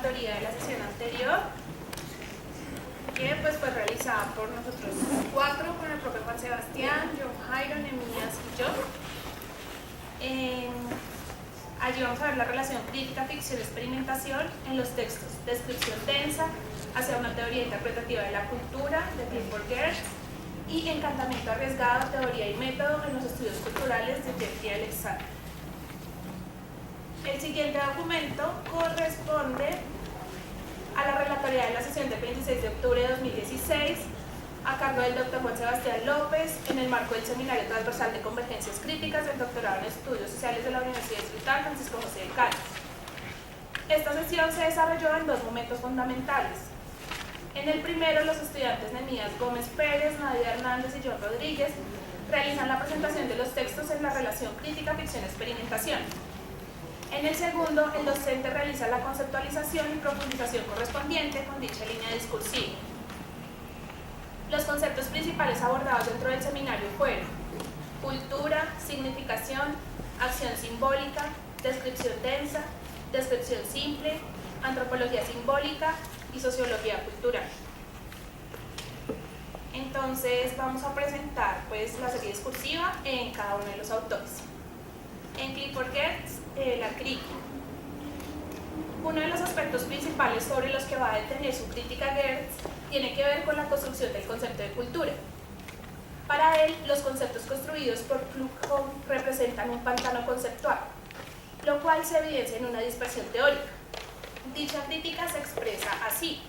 teoría de la sesión anterior, que pues fue realizada por nosotros cuatro, con el propio Juan Sebastián, John Jairo, Nehemías y yo. Allí vamos a ver la relación crítica, ficción, experimentación en los textos, descripción densa, hacia una teoría interpretativa de la cultura, de Clifford Geertz, y encantamiento arriesgado, teoría y método en los estudios culturales, de Jeffrey Alexander. El siguiente documento corresponde a la relatoría de la sesión del 26 de octubre de 2016, a cargo del Dr. Juan Sebastián López, en el marco del Seminario Transversal de Convergencias Críticas del Doctorado en Estudios Sociales de la Universidad Distrital Francisco José de Cádiz. Esta sesión se desarrolló en dos momentos fundamentales. En el primero, los estudiantes Nehemías Gómez Pérez, Nadia Hernández y John Rodríguez realizan la presentación de los textos en la relación crítica, ficción, experimentación. En el segundo, el docente realiza la conceptualización y profundización correspondiente con dicha línea discursiva. Los conceptos principales abordados dentro del seminario fueron cultura, significación, acción simbólica, descripción densa, descripción simple, antropología simbólica y sociología cultural. Entonces vamos a presentar pues la serie discursiva en cada uno de los autores. En Clifford Geertz, la crítica. Uno de los aspectos principales sobre los que va a detener su crítica Geertz tiene que ver con la construcción del concepto de cultura. Para él, los conceptos construidos por Kluckhohn representan un pantano conceptual, lo cual se evidencia en una dispersión teórica. Dicha crítica se expresa así.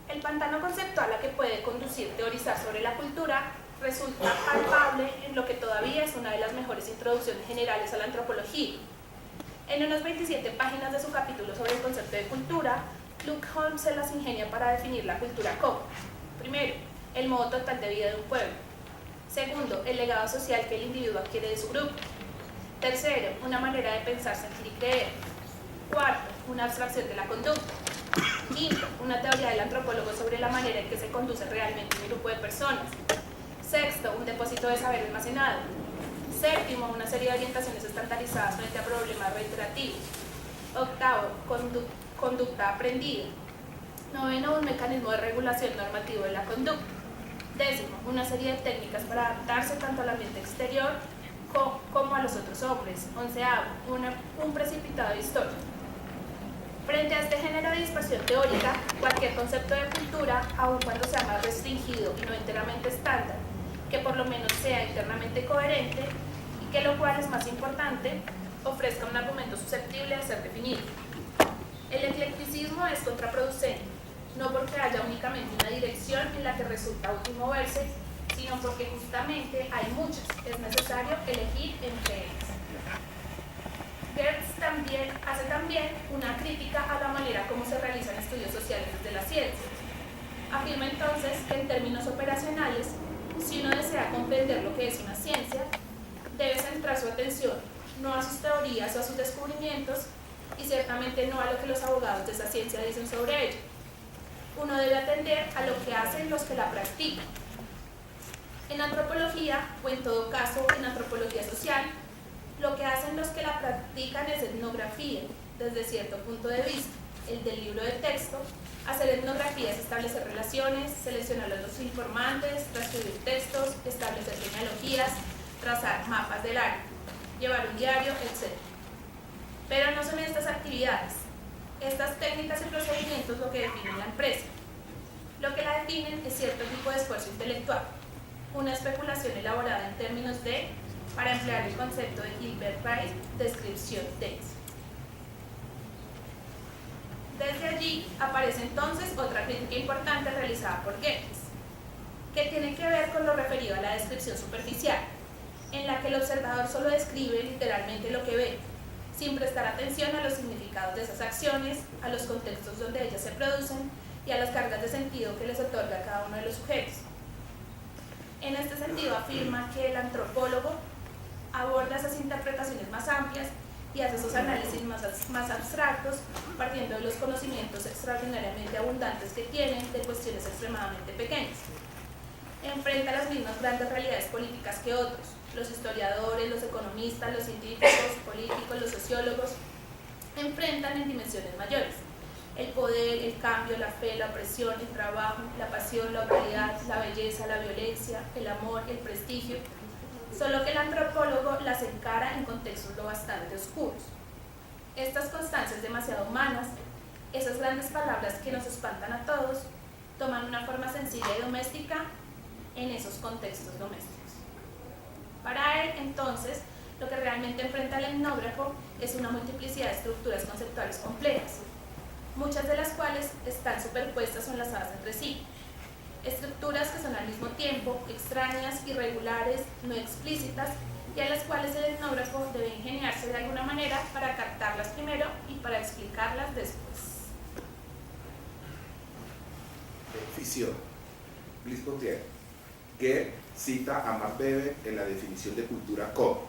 El pantano conceptual a que puede conducir teorizar sobre la cultura resulta palpable en lo que todavía es una de las mejores introducciones generales a la antropología. En unas 27 páginas de su capítulo sobre el concepto de cultura, Kluckhohn se las ingenia para definir la cultura como: primero, el modo total de vida de un pueblo; segundo, el legado social que el individuo adquiere de su grupo; tercero, una manera de pensar, sentir y creer; cuarto, una abstracción de la conducta; quinto, una teoría del antropólogo sobre la manera en que se conduce realmente un grupo de personas; sexto, un depósito de saber almacenado; séptimo, una serie de orientaciones estandarizadas frente a problemas reiterativos; octavo, conducta aprendida; noveno, un mecanismo de regulación normativo de la conducta; décimo, una serie de técnicas para adaptarse tanto al ambiente exterior como a los otros hombres; onceavo, un precipitado histórico. Frente a este género de dispersión teórica, cualquier concepto de cultura, aun cuando sea más restringido y no enteramente estándar, que por lo menos sea internamente coherente y que, lo cual es más importante, ofrezca un argumento susceptible de ser definido. El eclecticismo es contraproducente, no porque haya únicamente una dirección en la que resulta útil moverse, sino porque justamente hay muchas, es necesario elegir entre ellas. Geertz hace también una crítica a la manera como se realizan estudios sociales desde la ciencia. Afirma entonces que en términos operacionales, si uno desea comprender lo que es una ciencia, debe centrar su atención no a sus teorías o a sus descubrimientos, y ciertamente no a lo que los abogados de esa ciencia dicen sobre ello. Uno debe atender a lo que hacen los que la practican. En antropología, o en todo caso en antropología social, lo que hacen los que la practican es etnografía, desde cierto punto de vista, el del libro de texto. Hacer etnografía es establecer relaciones, seleccionar a los informantes, transcribir textos, establecer genealogías, trazar mapas del área, llevar un diario, etc. Pero no son estas actividades, estas técnicas y procedimientos lo que definen la empresa. Lo que la definen es cierto tipo de esfuerzo intelectual, una especulación elaborada en términos de, para emplear el concepto de Gilbert Wright, descripción densa. Desde allí aparece entonces otra crítica importante realizada por Geertz, que tiene que ver con lo referido a la descripción superficial, en la que el observador solo describe literalmente lo que ve, sin prestar atención a los significados de esas acciones, a los contextos donde ellas se producen y a las cargas de sentido que les otorga a cada uno de los sujetos. En este sentido afirma que el antropólogo aborda esas interpretaciones más amplias y hace esos análisis más abstractos, partiendo de los conocimientos extraordinariamente abundantes que tienen de cuestiones extremadamente pequeñas. Enfrenta las mismas grandes realidades políticas que otros, los historiadores, los economistas, los científicos, políticos, los sociólogos, enfrentan en dimensiones mayores. El poder, el cambio, la fe, la opresión, el trabajo, la pasión, la autoridad, la belleza, la violencia, el amor, el prestigio, solo que el antropólogo las encara en contextos lo bastante oscuros. Estas constancias demasiado humanas, esas grandes palabras que nos espantan a todos, toman una forma sencilla y doméstica en esos contextos domésticos. Para él, entonces, lo que realmente enfrenta el etnógrafo es una multiplicidad de estructuras conceptuales complejas, muchas de las cuales están superpuestas o enlazadas entre sí. Estructuras que son al mismo tiempo extrañas, irregulares, no explícitas, y a las cuales el etnógrafo debe ingeniarse de alguna manera para captarlas primero y para explicarlas después. Fisión. Blaise Pascal, que cita a Max Weber en la definición de cultura como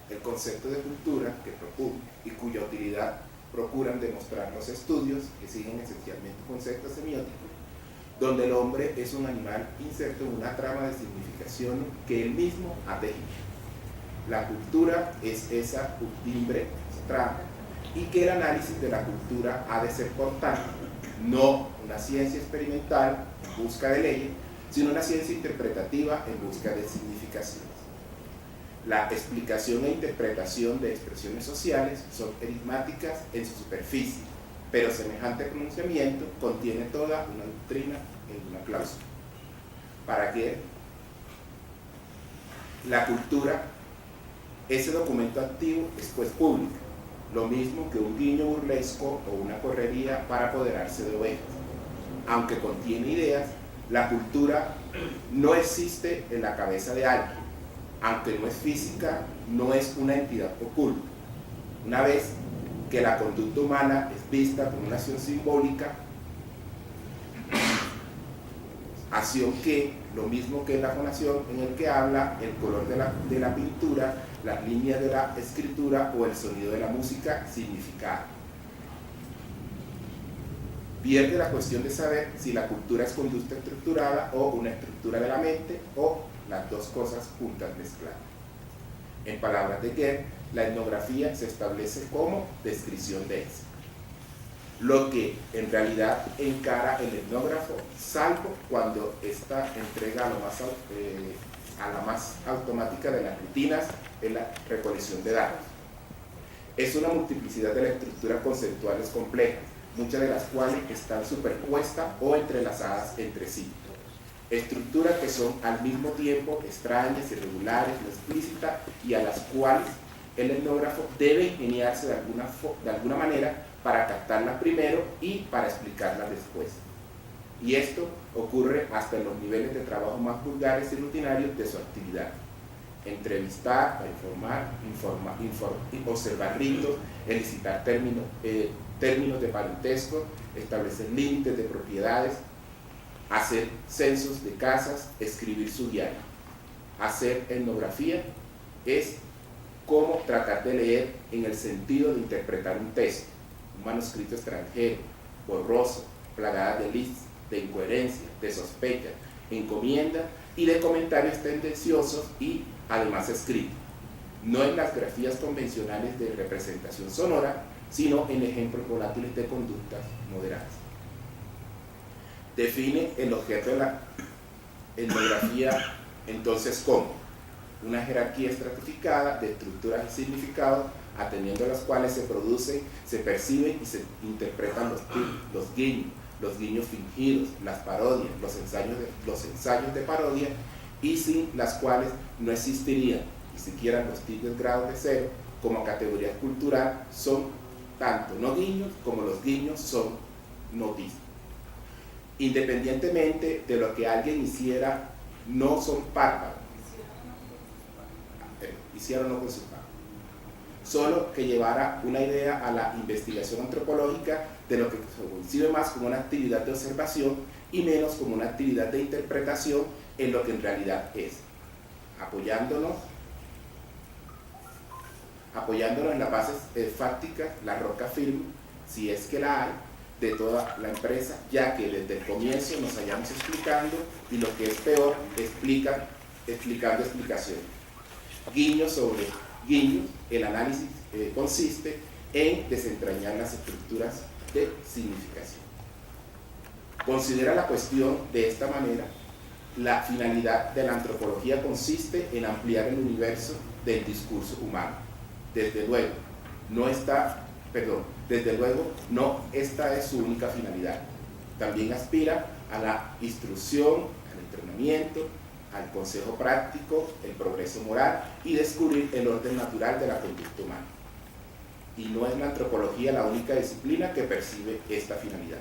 el concepto de cultura que propone y cuya utilidad procuran demostrar los estudios que siguen esencialmente conceptos semióticos, donde el hombre es un animal inserto en una trama de significaciones que él mismo ha tejido. La cultura es esa timbre trama, y que el análisis de la cultura ha de ser, por tanto, no una ciencia experimental en busca de leyes, sino una ciencia interpretativa en busca de significaciones. La explicación e interpretación de expresiones sociales son enigmáticas en su superficie, pero semejante pronunciamiento contiene toda una doctrina en una cláusula. ¿Para qué? La cultura, ese documento activo es pues pública, lo mismo que un guiño burlesco o una correría para apoderarse de ovejas. Aunque contiene ideas, la cultura no existe en la cabeza de alguien, aunque no es física, no es una entidad oculta. Una vez que la conducta humana es vista como una acción simbólica, acción que, lo mismo que la fonación en el que habla, el color de la pintura, las líneas de la escritura o el sonido de la música, significado. Pierde la cuestión de saber si la cultura es conducta estructurada o una estructura de la mente, o las dos cosas juntas mezcladas. En palabras de Goethe, la etnografía se establece como descripción de eso, lo que en realidad encara el etnógrafo, salvo cuando ésta entrega a la más automática de las rutinas en la recolección de datos. Es una multiplicidad de las estructuras conceptuales complejas, muchas de las cuales están superpuestas o entrelazadas entre sí. Estructuras que son al mismo tiempo extrañas, irregulares, no explícitas, y a las cuales el etnógrafo debe ingeniarse de alguna manera para captarlas primero y para explicarlas después. Y esto ocurre hasta en los niveles de trabajo más vulgares y rutinarios de su actividad. Entrevistar, informar, observar ritos, elicitar términos de parentesco, establecer límites de propiedades, hacer censos de casas, escribir su diario. Hacer etnografía es como tratar de leer en el sentido de interpretar un texto, un manuscrito extranjero, borroso, plagada de listas, de incoherencia, de sospecha, encomienda y de comentarios tendenciosos y además escritos, no en las grafías convencionales de representación sonora, sino en ejemplos volátiles de conductas moderadas. Define el objeto de la etnografía entonces como una jerarquía estratificada de estructuras y significados, atendiendo a las cuales se producen, se perciben y se interpretan los guiños fingidos, las parodias, los ensayos de parodia, y sin las cuales no existirían ni siquiera los 10 grados de cero como categoría cultural. Son tanto no guiños como los guiños son noticias. Independientemente de lo que alguien hiciera, no son párpados. Hiciera o no con sus párpados. Solo que llevara una idea a la investigación antropológica de lo que se concibe más como una actividad de observación y menos como una actividad de interpretación en lo que en realidad es, apoyándonos en las bases fácticas, la roca firme, si es que la hay, de toda la empresa, ya que desde el comienzo nos hallamos explicando y lo que es peor, explicando explicaciones. Guiños sobre guiños, el análisis consiste en desentrañar las estructuras de significación. Considera la cuestión de esta manera. La finalidad de la antropología consiste en ampliar el universo del discurso humano. Desde luego, no esta es su única finalidad. También aspira a la instrucción, al entrenamiento, al consejo práctico, el progreso moral y descubrir el orden natural de la conducta humana. Y no es la antropología la única disciplina que percibe esta finalidad,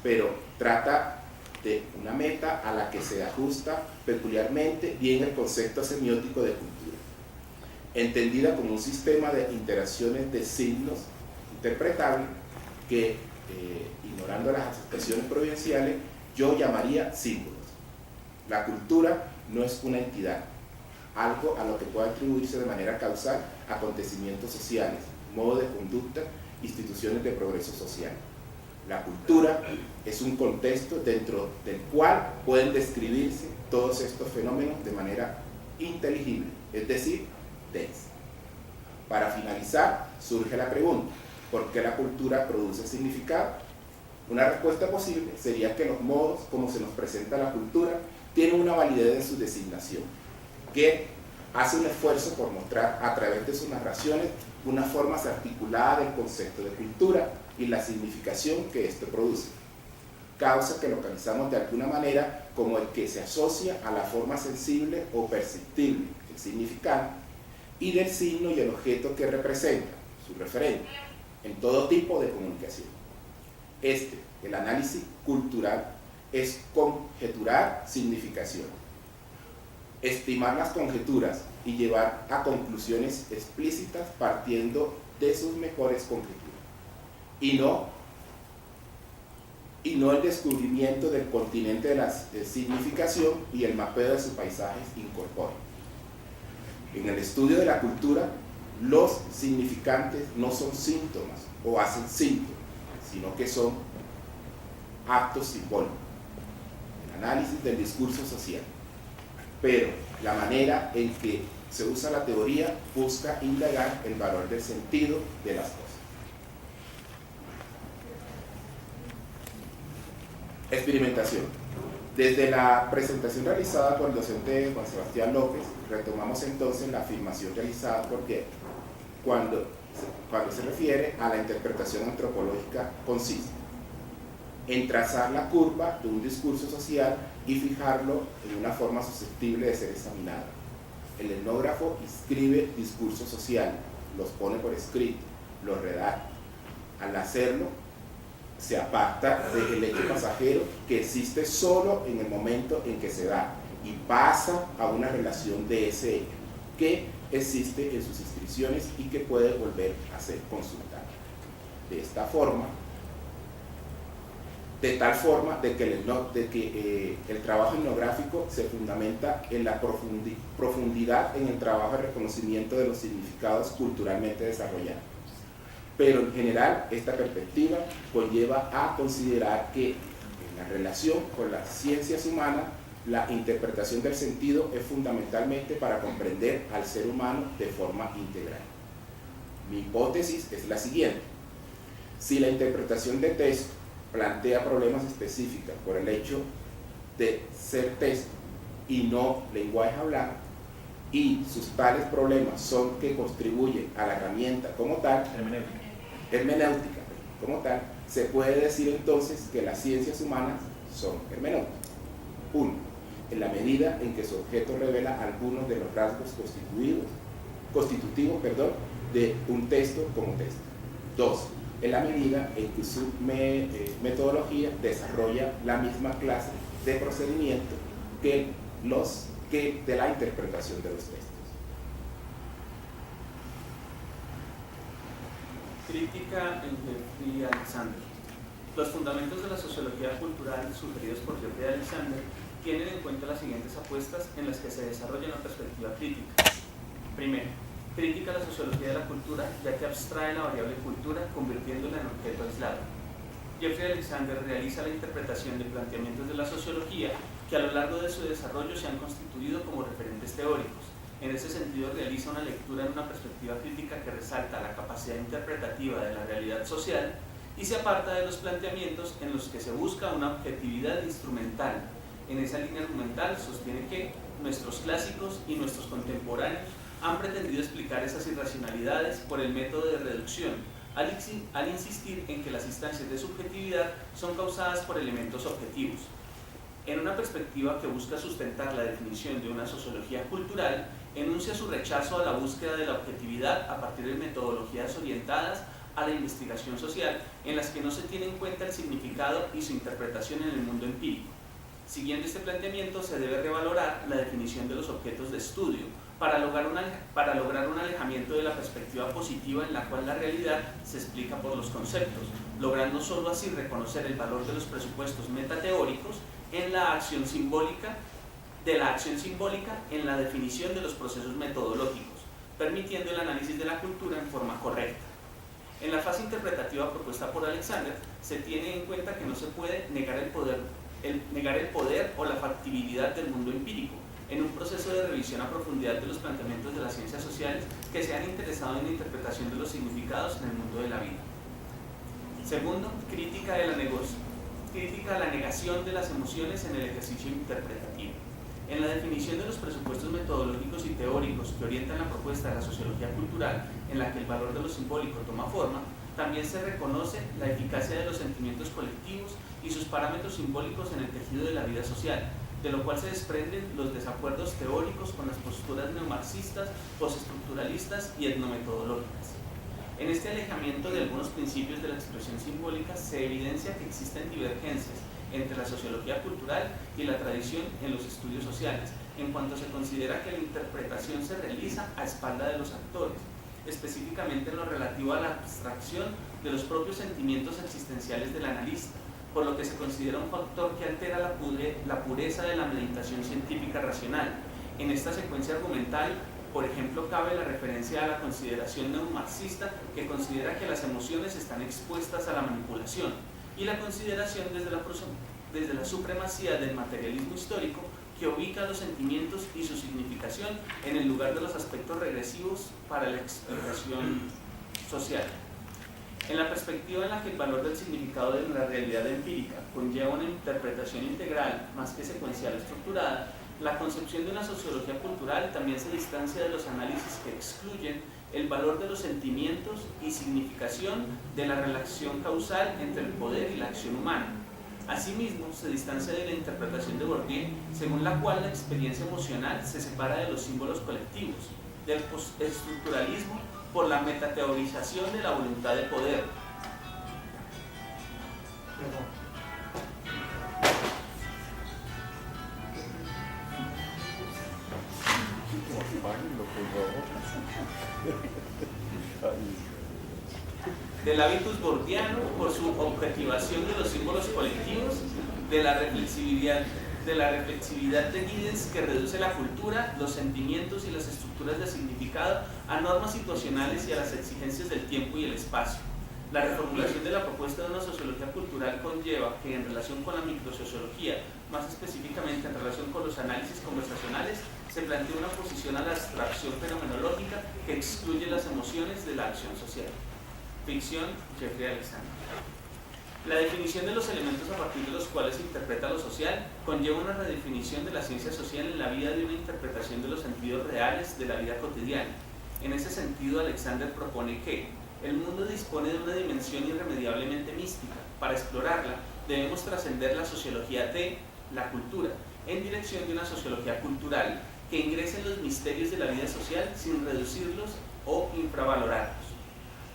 pero trata de una meta a la que se ajusta peculiarmente bien el concepto semiótico de cultura, entendida como un sistema de interacciones de signos interpretables que, ignorando las aceptaciones providenciales, yo llamaría símbolos. La cultura no es una entidad, algo a lo que pueda atribuirse de manera causal acontecimientos sociales, modo de conducta, instituciones de progreso social. La cultura es un contexto dentro del cual pueden describirse todos estos fenómenos de manera inteligible, es decir, densa. Para finalizar, surge la pregunta: ¿por qué la cultura produce significado? Una respuesta posible sería que los modos como se nos presenta la cultura tienen una validez en su designación, que hace un esfuerzo por mostrar a través de sus narraciones una forma articulada del concepto de cultura y la significación que esto produce, causa que localizamos de alguna manera como el que se asocia a la forma sensible o perceptible del significado y del signo y el objeto que representa, su referente, en todo tipo de comunicación. El análisis cultural, es conjeturar significación, estimar las conjeturas y llevar a conclusiones explícitas partiendo de sus mejores conjeturas, y no el descubrimiento del continente de la significación y el mapeo de sus paisajes incorpóreos. En el estudio de la cultura, los significantes no son síntomas o hacen síntomas, sino que son actos simbólicos, el análisis del discurso social. Pero la manera en que se usa la teoría busca indagar el valor del sentido de las cosas. Experimentación. Desde la presentación realizada por el docente Juan Sebastián López, retomamos entonces la afirmación realizada por Goethe, cuando se refiere a la interpretación antropológica consiste en trazar la curva de un discurso social y fijarlo en una forma susceptible de ser examinada. El etnógrafo inscribe discursos sociales, los pone por escrito, los redacta. Al hacerlo, se aparta del hecho pasajero que existe solo en el momento en que se da y pasa a una relación de ese hecho que existe en sus inscripciones y que puede volver a ser consultado. De esta forma, de tal forma de que el trabajo etnográfico se fundamenta en la profundidad en el trabajo de reconocimiento de los significados culturalmente desarrollados. Pero en general esta perspectiva conlleva a considerar que en la relación con las ciencias humanas la interpretación del sentido es fundamentalmente para comprender al ser humano de forma integral. Mi hipótesis es la siguiente: si la interpretación de texto plantea problemas específicos por el hecho de ser texto y no lenguaje hablado, y sus tales problemas son que contribuyen a la herramienta como tal, hermenéutica como tal, se puede decir entonces que las ciencias humanas son hermenéuticas. 1. En la medida en que su objeto revela algunos de los rasgos constitutivos de un texto como texto. 2. En la medida en que su metodología desarrolla la misma clase de procedimiento que de la interpretación de los textos. Crítica en Jeffrey Alexander. Los fundamentos de la sociología cultural sugeridos por Jeffrey Alexander tienen en cuenta las siguientes apuestas en las que se desarrolla una perspectiva crítica. Primero, crítica a la sociología de la cultura, ya que abstrae la variable cultura convirtiéndola en objeto aislado. Jeffrey Alexander realiza la interpretación de planteamientos de la sociología que a lo largo de su desarrollo se han constituido como referentes teóricos, En ese sentido, realiza una lectura en una perspectiva crítica que resalta la capacidad interpretativa de la realidad social y se aparta de los planteamientos en los que se busca una objetividad instrumental. En esa línea argumental sostiene que nuestros clásicos y nuestros contemporáneos han pretendido explicar esas irracionalidades por el método de reducción, al insistir en que las instancias de subjetividad son causadas por elementos objetivos. En una perspectiva que busca sustentar la definición de una sociología cultural, enuncia su rechazo a la búsqueda de la objetividad a partir de metodologías orientadas a la investigación social en las que no se tiene en cuenta el significado y su interpretación en el mundo empírico. Siguiendo este planteamiento, se debe revalorar la definición de los objetos de estudio para lograr un alejamiento de la perspectiva positiva en la cual la realidad se explica por los conceptos, logrando solo así reconocer el valor de los presupuestos metateóricos en la acción simbólica, en la definición de los procesos metodológicos, permitiendo el análisis de la cultura en forma correcta. En la fase interpretativa propuesta por Alexander, se tiene en cuenta que no se puede negar el poder o la factibilidad del mundo empírico, en un proceso de revisión a profundidad de los planteamientos de las ciencias sociales que se han interesado en la interpretación de los significados en el mundo de la vida. Segundo, crítica a la negación de las emociones en el ejercicio interpretativo. En la definición de los presupuestos metodológicos y teóricos que orientan la propuesta de la sociología cultural, en la que el valor de lo simbólico toma forma, también se reconoce la eficacia de los sentimientos colectivos y sus parámetros simbólicos en el tejido de la vida social, de lo cual se desprenden los desacuerdos teóricos con las posturas neomarxistas, postestructuralistas y etnometodológicas. En este alejamiento de algunos principios de la expresión simbólica se evidencia que existen divergencias entre la sociología cultural y la tradición en los estudios sociales, en cuanto se considera que la interpretación se realiza a espalda de los actores, específicamente en lo relativo a la abstracción de los propios sentimientos existenciales del analista, por lo que se considera un factor que altera la pureza de la meditación científica racional. En esta secuencia argumental, por ejemplo, cabe la referencia a la consideración neomarxista que considera que las emociones están expuestas a la manipulación, y la consideración desde la supremacía del materialismo histórico que ubica los sentimientos y su significación en el lugar de los aspectos regresivos para la explicación social. En la perspectiva en la que el valor del significado de la realidad empírica conlleva una interpretación integral más que secuencial o estructurada, la concepción de una sociología cultural también se distancia de los análisis que excluyen el valor de los sentimientos y significación de la relación causal entre el poder y la acción humana. Asimismo, se distancia de la interpretación de Bourdieu, según la cual la experiencia emocional se separa de los símbolos colectivos, del postestructuralismo por la metateorización de la voluntad de poder. Del hábitus bordiano por su objetivación de los símbolos colectivos, de la reflexividad de Giddens que reduce la cultura, los sentimientos y las estructuras de significado a normas situacionales y a las exigencias del tiempo y el espacio. La reformulación de la propuesta de una sociología cultural conlleva que en relación con la microsociología, más específicamente en relación con los análisis conversacionales, se plantea una oposición a la abstracción fenomenológica que excluye las emociones de la acción social. Ficción, Jeffrey Alexander. La definición de los elementos a partir de los cuales se interpreta lo social conlleva una redefinición de la ciencia social en la vida de una interpretación de los sentidos reales de la vida cotidiana. En ese sentido, Alexander propone que el mundo dispone de una dimensión irremediablemente mística. Para explorarla, debemos trascender la sociología de la cultura en dirección de una sociología cultural que ingrese en los misterios de la vida social sin reducirlos o infravalorarlos.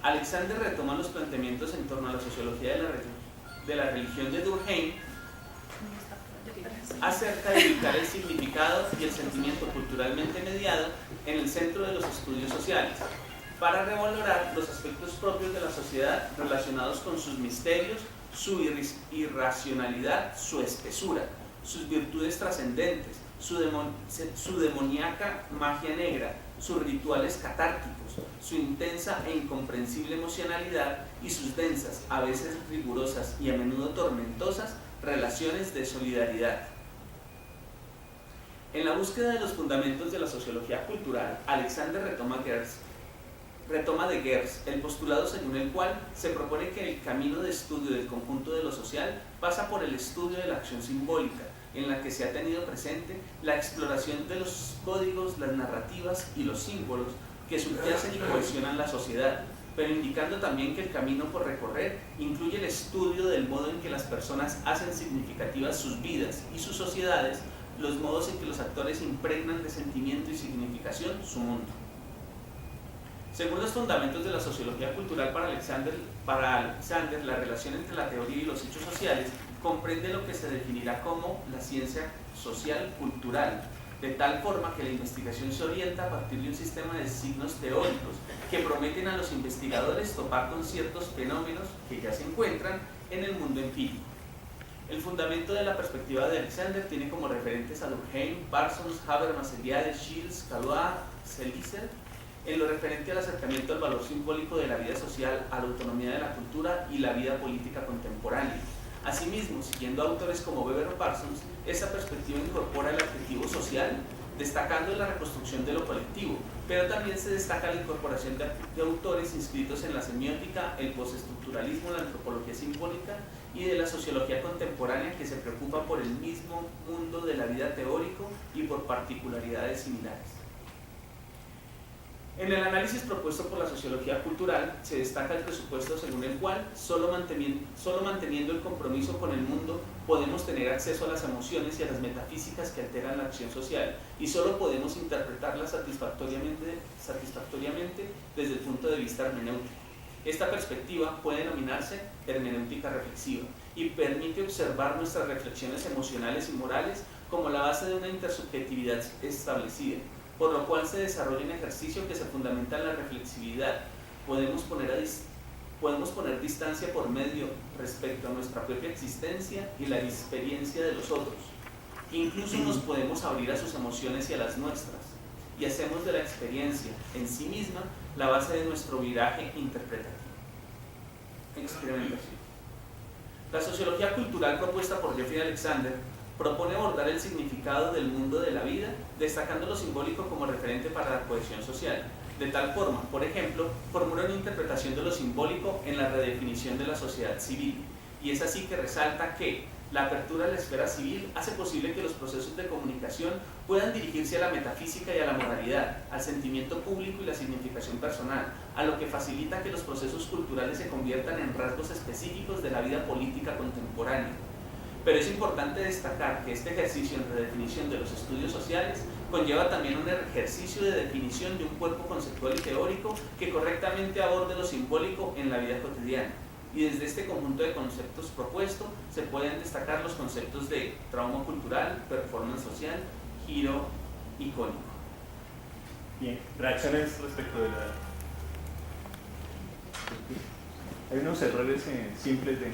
Alexander retoma los planteamientos en torno a la sociología de la religión de Durkheim acerca de ubicar el significado y el sentimiento culturalmente mediado en el centro de los estudios sociales, para revalorar los aspectos propios de la sociedad relacionados con sus misterios, su irracionalidad, su espesura, sus virtudes trascendentes, su demoníaca magia negra, sus rituales catárticos, su intensa e incomprensible emocionalidad y sus densas, a veces rigurosas y a menudo tormentosas, relaciones de solidaridad. En la búsqueda de los fundamentos de la sociología cultural, Alexander retoma de Geertz el postulado según el cual se propone que el camino de estudio del conjunto de lo social pasa por el estudio de la acción simbólica, en la que se ha tenido presente la exploración de los códigos, las narrativas y los símbolos que subyacen y cohesionan la sociedad, pero indicando también que el camino por recorrer incluye el estudio del modo en que las personas hacen significativas sus vidas y sus sociedades, los modos en que los actores impregnan de sentimiento y significación su mundo. Según los fundamentos de la sociología cultural para Alexander, la relación entre la teoría y los hechos sociales comprende lo que se definirá como la ciencia social cultural, de tal forma que la investigación se orienta a partir de un sistema de signos teóricos que prometen a los investigadores topar con ciertos fenómenos que ya se encuentran en el mundo empírico. El fundamento de la perspectiva de Alexander tiene como referentes a Durkheim, Parsons, Habermas, Eliade, Shields, Calois, Selitzer, en lo referente al acercamiento al valor simbólico de la vida social, a la autonomía de la cultura y la vida política contemporánea. Asimismo, siguiendo autores como Weber o Parsons, esa perspectiva incorpora el adjetivo social, destacando la reconstrucción de lo colectivo, pero también se destaca la incorporación de autores inscritos en la semiótica, el postestructuralismo, la antropología simbólica y de la sociología contemporánea, que se preocupa por el mismo mundo de la vida teórico y por particularidades similares. En el análisis propuesto por la sociología cultural se destaca el presupuesto según el cual solo manteniendo el compromiso con el mundo podemos tener acceso a las emociones y a las metafísicas que alteran la acción social, y solo podemos interpretarlas satisfactoriamente desde el punto de vista hermenéutico. Esta perspectiva puede denominarse hermenéutica reflexiva y permite observar nuestras reflexiones emocionales y morales como la base de una intersubjetividad establecida, por lo cual se desarrolla un ejercicio que se fundamenta en la reflexividad. Podemos poner distancia por medio respecto a nuestra propia existencia y la experiencia de los otros. Incluso nos podemos abrir a sus emociones y a las nuestras, y hacemos de la experiencia en sí misma la base de nuestro viraje interpretativo. Experimentación. La sociología cultural propuesta por Jeffrey Alexander propone abordar el significado del mundo de la vida, destacando lo simbólico como referente para la cohesión social. De tal forma, por ejemplo, formula una interpretación de lo simbólico en la redefinición de la sociedad civil, y es así que resalta que la apertura a la esfera civil hace posible que los procesos de comunicación puedan dirigirse a la metafísica y a la moralidad, al sentimiento público y la significación personal, a lo que facilita que los procesos culturales se conviertan en rasgos específicos de la vida política contemporánea. Pero es importante destacar que este ejercicio en redefinición de los estudios sociales conlleva también un ejercicio de definición de un cuerpo conceptual y teórico que correctamente aborde lo simbólico en la vida cotidiana. Y desde este conjunto de conceptos propuesto se pueden destacar los conceptos de trauma cultural, performance social, giro icónico. Bien, reacciones respecto de la... Hay unos errores simples de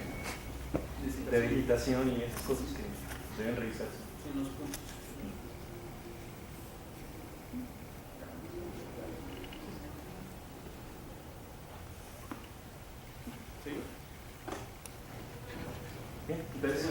digitación y esas cosas que deben revisarse. En los puntos. ¿Sí? Bien, entonces